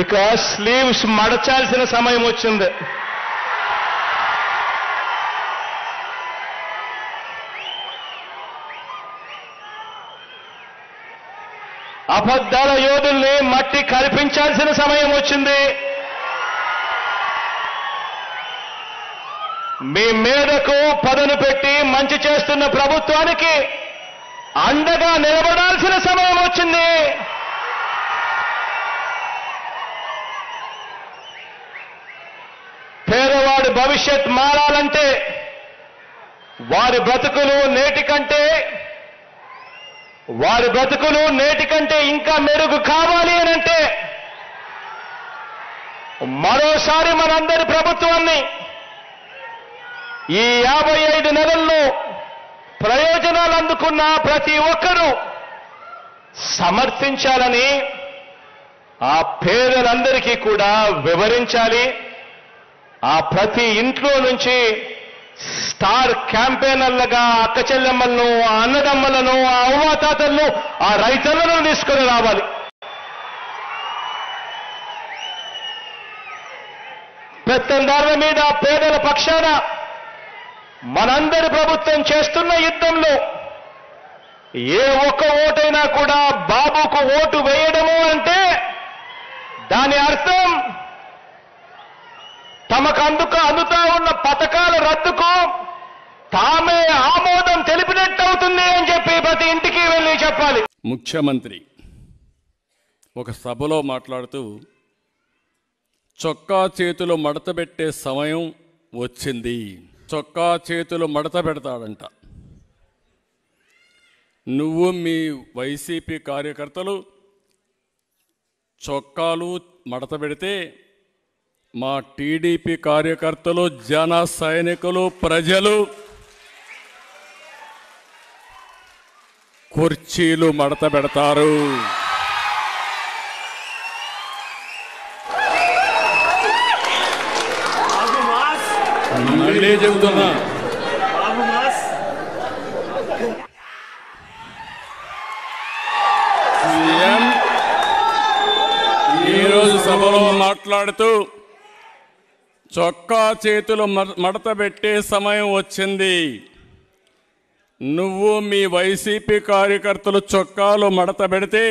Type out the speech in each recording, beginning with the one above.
ఇక స్లీవ్స్ మడచాల్సిన సమయం వచ్చింది. అబద్ధాల యోధుల్ని మట్టి కల్పించాల్సిన సమయం వచ్చింది. మీ మీదకు పదును పెట్టి మంచి చేస్తున్న ప్రభుత్వానికి అండగా నిలబడాల్సిన సమయం వచ్చింది. పేదవాడి భవిష్యత్ మారాలంటే, వారి బ్రతుకులు నేటి కంటే ఇంకా మెరుగు కావాలి అనంటే మరోసారి మనందరి ప్రభుత్వాన్ని ఈ 55 నెలల్లో ప్రయోజనాలు అందుకున్న ప్రతి ఒక్కరూ సమర్థించాలని, ఆ పేదలందరికీ కూడా వివరించాలి. ఆ ప్రతి ఇంట్లో నుంచి స్టార్ క్యాంపెయినర్లుగా అక్క చెల్లెమ్మలను, ఆ అన్నదమ్మలను, ఆ అవ్వాతాతలను, ఆ రైతులను తీసుకొని రావాలి. పెత్తందారుల మీద పేదల పక్షాన మనందరి ప్రభుత్వం చేస్తున్న యుద్ధంలో ఏ ఒక్క ఓటైనా కూడా బాబుకు ఓటు వేయడము అంటే దాని అర్థం తమకు అందుతా ఉన్న పథకాల రద్దుకు తామే ఆమోదం తెలిపినట్టు అవుతుంది అని చెప్పి ప్రతి ఇంటికి వెళ్ళి చెప్పాలి. ముఖ్యమంత్రి ఒక సభలో మాట్లాడుతూ చొక్కా చేతులు మడతబెట్టే సమయం వచ్చింది. చొక్కా చేతులు మడత పెడతాడంట. నువ్వు మీ వైసీపీ కార్యకర్తలు చొక్కాలు మడత పెడితే మా టీడీపీ కార్యకర్తలు, జన సైనికులు, ప్రజలు కుర్చీలు మడత పెడతారు. మళ్ళీ చెబుతున్నా, సీఎం ఈరోజు సభలో మాట్లాడుతూ చొక్కా చేతులు మడత పెట్టే సమయం వచ్చింది. నువ్వు మీ వైసీపీ కార్యకర్తలు చొక్కాలు మడత పెడితే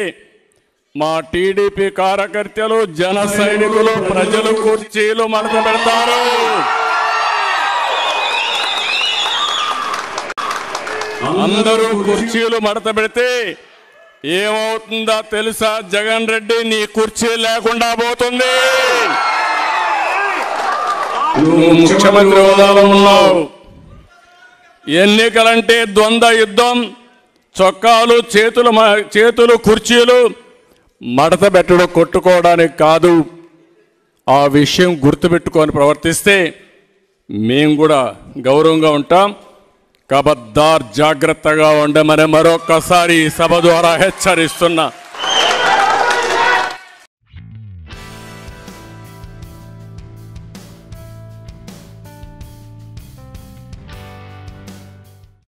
మా టీడీపీ కార్యకర్తలు, జన సైనికులు, ప్రజలు కుర్చీలు మడత పెడతారు. అందరూ కుర్చీలు మడత పెడితే ఏమవుతుందో తెలుసా? జగన్ రెడ్డి నీ కుర్చీ లేకుండా పోతుంది. నువ్వు ముఖ్యమంత్రి హోదాలో ఉన్నావు. ఎన్నికలంటే ద్వంద్వ యుద్ధం. చొక్కాలు, చేతులు కుర్చీలు మడత పెట్టడం కొట్టుకోవడానికి కాదు. ఆ విషయం గుర్తుపెట్టుకొని ప్రవర్తిస్తే మేము కూడా గౌరవంగా ఉంటాం. కబద్దార్, జాగ్రత్తగా ఉండమని మరొక్కసారి సభ ద్వారా హెచ్చరిస్తున్నా.